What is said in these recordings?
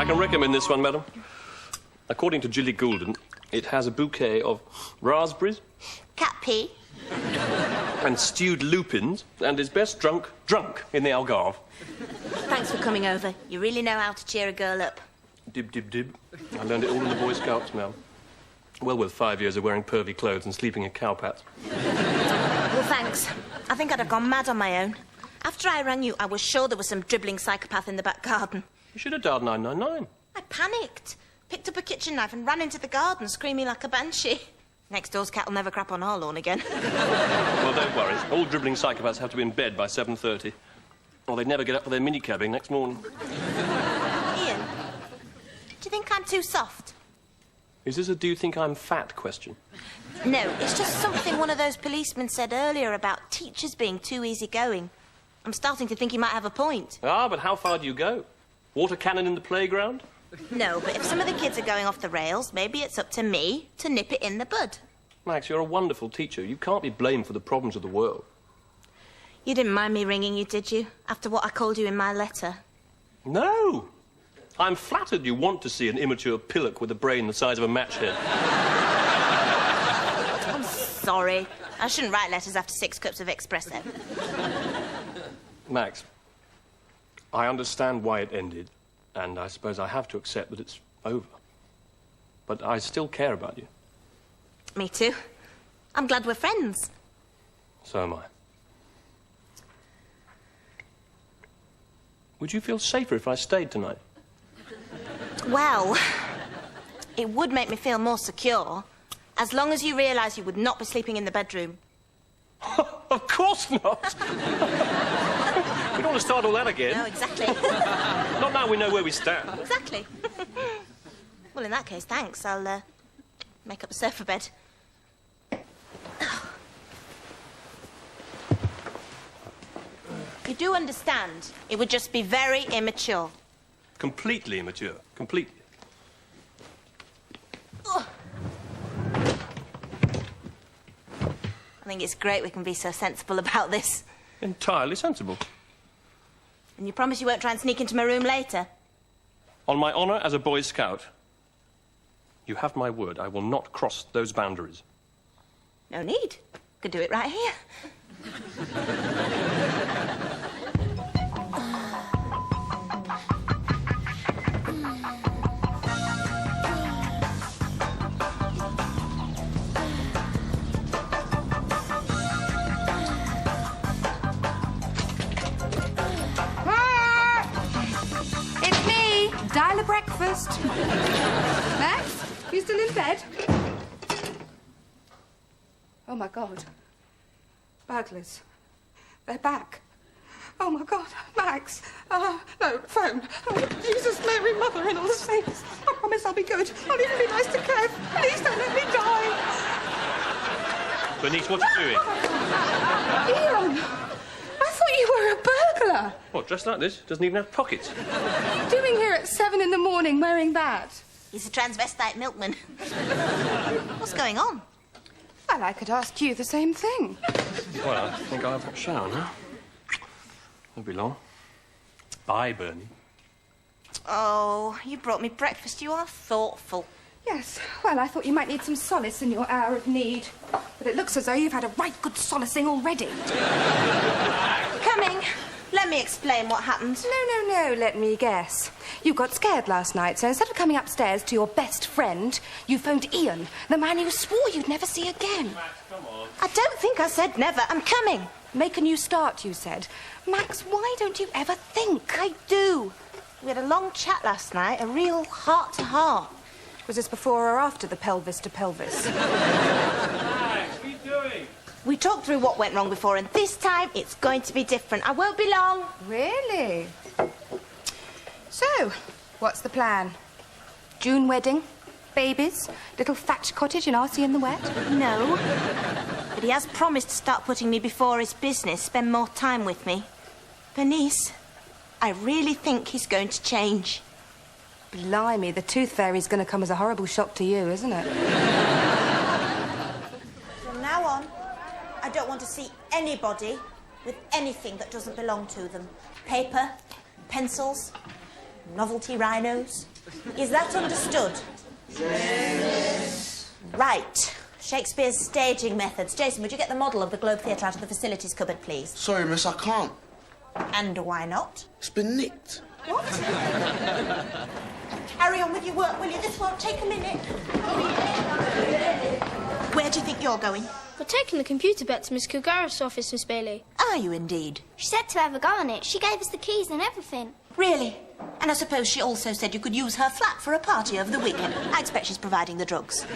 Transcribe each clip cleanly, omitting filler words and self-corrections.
I can recommend this one, madam. According to Jilly Goulden, it has a bouquet of raspberries... cat pee. ...and stewed lupins, and is best drunk in the Algarve. Thanks for coming over. You really know how to cheer a girl up. Dib, dib, dib. I learned it all in the Boy Scouts, ma'am. Well worth 5 years of wearing pervy clothes and sleeping in cowpats. Well, thanks. I think I'd have gone mad on my own. After I rang you, I was sure there was some dribbling psychopath in the back garden. You should have dialed 999. I panicked, picked up a kitchen knife and ran into the garden, screaming like a banshee. Next door's cat will never crap on our lawn again. Well, don't worry. All dribbling psychopaths have to be in bed by 7:30. Or they'd never get up for their mini-cabbing next morning. Ian, do you think I'm too soft? Is this a do you think I'm fat question? No, it's just something one of those policemen said earlier about teachers being too easygoing. I'm starting to think he might have a point. Ah, but how far do you go? Water cannon in the playground? No, but if some of the kids are going off the rails, maybe it's up to me to nip it in the bud. Max, you're a wonderful teacher. You can't be blamed for the problems of the world. You didn't mind me ringing you, did you? After what I called you in my letter? No. I'm flattered you want to see an immature pillock with a brain the size of a match head. I'm sorry. I shouldn't write letters after 6 cups of espresso. Max, I understand why it ended, and I suppose I have to accept that it's over. But I still care about you. Me too. I'm glad we're friends. So am I. Would you feel safer if I stayed tonight? Well, it would make me feel more secure, as long as you realise you would not be sleeping in the bedroom. Of course not! We don't want to start all that again. No, exactly. Not now we know where we stand. Exactly. Well, in that case, thanks. I'll, make up a sofa bed. You do understand, it would just be very immature. Completely immature. Completely. Ugh. I think it's great we can be so sensible about this. Entirely sensible. And you promise you won't try and sneak into my room later? On my honour as a Boy Scout, you have my word, I will not cross those boundaries. No need. Could do it right here. It's me, Dial-a breakfast. Max, you still in bed? Oh, my God. Burglars. They're back. Oh, my God. Max. No, phone. Oh, Jesus, Mary, Mother, and all the saints. I promise I'll be good. I'll even be nice to Kev. Please don't let me die. Bernice, what are you doing? Ian, I thought you were a burglar. What, dressed like this? Doesn't even have pockets. What are you doing here at 7 in the morning wearing that? He's a transvestite milkman. What's going on? Well, I could ask you the same thing. Well, I think I'll have a shower now. Won't be long. Bye, Bernie. Oh, you brought me breakfast. You are thoughtful. Yes, well, I thought you might need some solace in your hour of need. But it looks as though you've had a right good solacing already. Coming. Let me explain what happened. No, let me guess. You got scared last night, so instead of coming upstairs to your best friend, you phoned Ian, the man you swore you'd never see again. Max, come on. I don't think I said never. I'm coming. Make a new start, you said. Max, why don't you ever think? I do. We had a long chat last night, a real heart-to-heart. Was this before or after the pelvis to pelvis? Max, what are you doing? We talked through what went wrong before, and this time it's going to be different. I won't be long. Really? So, what's the plan? June wedding? Babies? Little thatched cottage in Arcey in the wet? No. But he has promised to start putting me before his business, spend more time with me. Bernice, I really think he's going to change. Blimey, the tooth fairy's going to come as a horrible shock to you, isn't it? From now on, I don't want to see anybody with anything that doesn't belong to them. Paper, pencils, novelty rhinos. Is that understood? Yes. Right. Shakespeare's staging methods. Jason, would you get the model of the Globe Theatre out of the facilities cupboard, please? Sorry, miss, I can't. And why not? It's been nicked. What? Carry on with your work, will you? This won't take a minute. Where do you think you're going? We're taking the computer back to Miss Kilgariff's office, Miss Bailey. Are you indeed? She said to have a go on it. She gave us the keys and everything. Really? And I suppose she also said you could use her flat for a party over the weekend. I expect she's providing the drugs.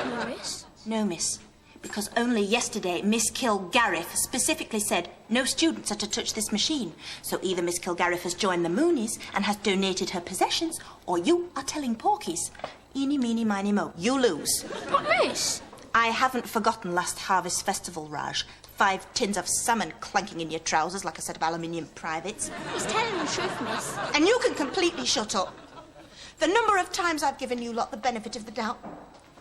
No, miss. No, miss. Because only yesterday, Miss Kilgariff specifically said no students are to touch this machine. So either Miss Kilgariff has joined the Moonies and has donated her possessions, or you are telling porkies. Eeny, meeny, miny, mo. You lose. What, miss? I haven't forgotten last Harvest Festival, Raj. 5 tins of salmon clanking in your trousers like a set of aluminium privates. He's telling the truth, miss. And you can completely shut up. The number of times I've given you lot the benefit of the doubt.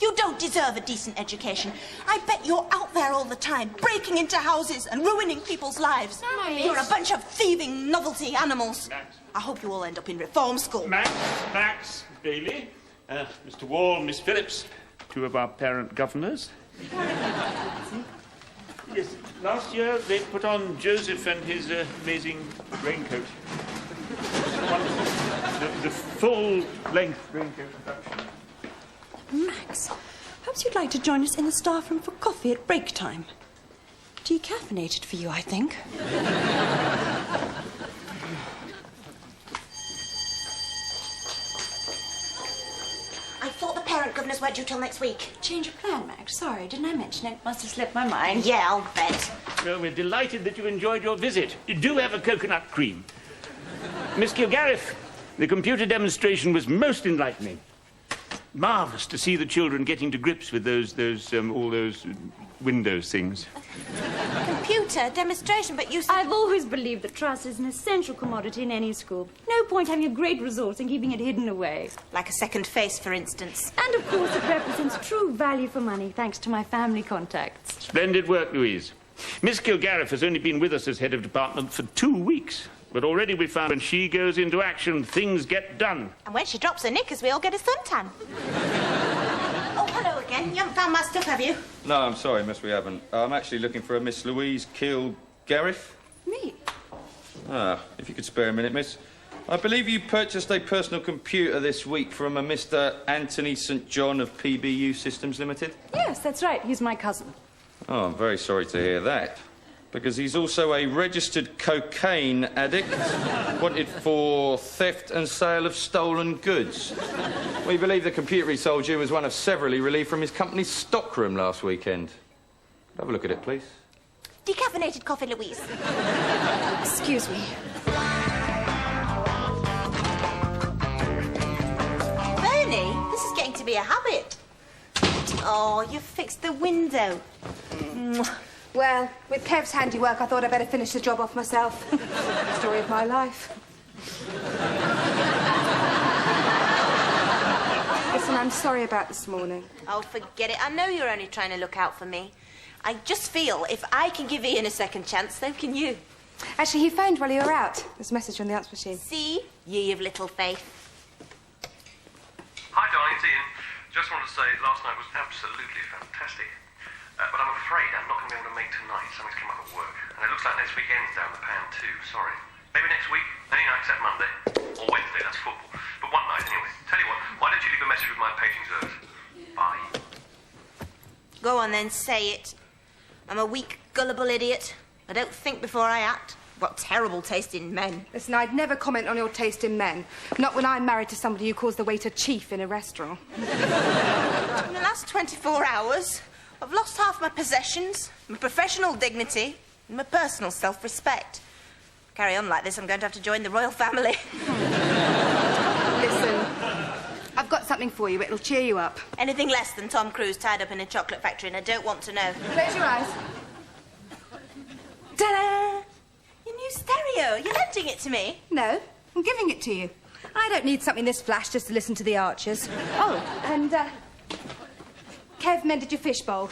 You don't deserve a decent education. I bet you're out there all the time, breaking into houses and ruining people's lives. No, miss. You're a bunch of thieving novelty animals. Max. I hope you all end up in reform school. Max, Bailey, Mr. Wall, Miss Phillips, 2 of our parent governors. Yes, last year they put on Joseph and his amazing raincoat. Wonderful. The full-length raincoat production. Max, perhaps you'd like to join us in the staff room for coffee at break time. Decaffeinated for you, I think. I thought the parent governors weren't due till next week. Change of plan, Max. Sorry, didn't I mention it? Must have slipped my mind. Yeah, I'll bet. Well, we're delighted that you enjoyed your visit. You do have a coconut cream. Miss Kilgariff, the computer demonstration was most enlightening. Marvellous to see the children getting to grips with all those Windows things. Computer demonstration, but you said... I've always believed that trust is an essential commodity in any school. No point having a great resource and keeping it hidden away. Like a second face, for instance. And, of course, it represents true value for money, thanks to my family contacts. Splendid work, Louise. Miss Kilgariff has only been with us as head of department for 2 weeks. But already we found when she goes into action, things get done. And when she drops her knickers, we all get a suntan. Oh, hello again. You haven't found my stuff, have you? No, I'm sorry, miss, we haven't. I'm actually looking for a Miss Louise Kilgariff. Me? Ah, if you could spare a minute, miss. I believe you purchased a personal computer this week from a Mr. Anthony St. John of PBU Systems Limited? Yes, that's right. He's my cousin. Oh, I'm very sorry to hear that. Because he's also a registered cocaine addict, wanted for theft and sale of stolen goods. We believe the computer he sold you was one of several he relieved from his company's stockroom last weekend. Have a look at it, please. Decaffeinated coffee, Louise. Excuse me. Bernie, this is getting to be a habit. Oh, you fixed the window. Well, with Kev's handiwork, I thought I'd better finish the job off myself. Story of my life. Listen, I'm sorry about this morning. Oh, forget it. I know you're only trying to look out for me. I just feel if I can give Ian a second chance, so can you. Actually, he phoned while you were out. There's a message on the answer machine. See? Ye of little faith. Hi, darling, it's Ian. Just wanted to say last night was absolutely fantastic. But I'm afraid I'm not going to be able to make tonight. Something's come up at work. And it looks like next weekend's down the pan too. Sorry. Maybe next week. Any night except Monday. Or Wednesday, that's football. But one night anyway. Tell you what, why don't you leave a message with my paging service? Bye. Go on then, say it. I'm a weak, gullible idiot. I don't think before I act. I've got terrible taste in men. Listen, I'd never comment on your taste in men. Not when I'm married to somebody who calls the waiter chief in a restaurant. In the last 24 hours, I've lost half my possessions, my professional dignity, and my personal self-respect. Carry on like this, I'm going to have to join the royal family. Listen, I've got something for you. It'll cheer you up. Anything less than Tom Cruise tied up in a chocolate factory, and I don't want to know. Close your eyes. Ta-da! Your new stereo. You're lending it to me. No, I'm giving it to you. I don't need something this flash just to listen to the Archers. Oh, and, Kev mended your fishbowl.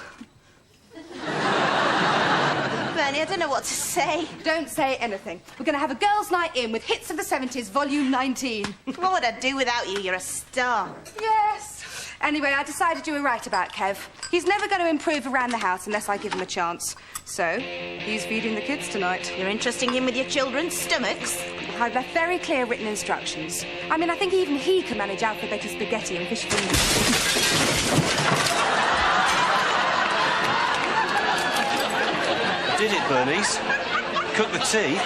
Bernie. I don't know what to say. Don't say anything. We're going to have a girls' night in with hits of the 70s, volume 19. What would I do without you? You're a star. Yes. Anyway, I decided you were right about Kev. He's never going to improve around the house unless I give him a chance. So, he's feeding the kids tonight. You're entrusting him with your children's stomachs? I've left very clear written instructions. I mean, I think even he can manage alphabetic spaghetti and fish fingers. Did it, Bernice? Cook the tea?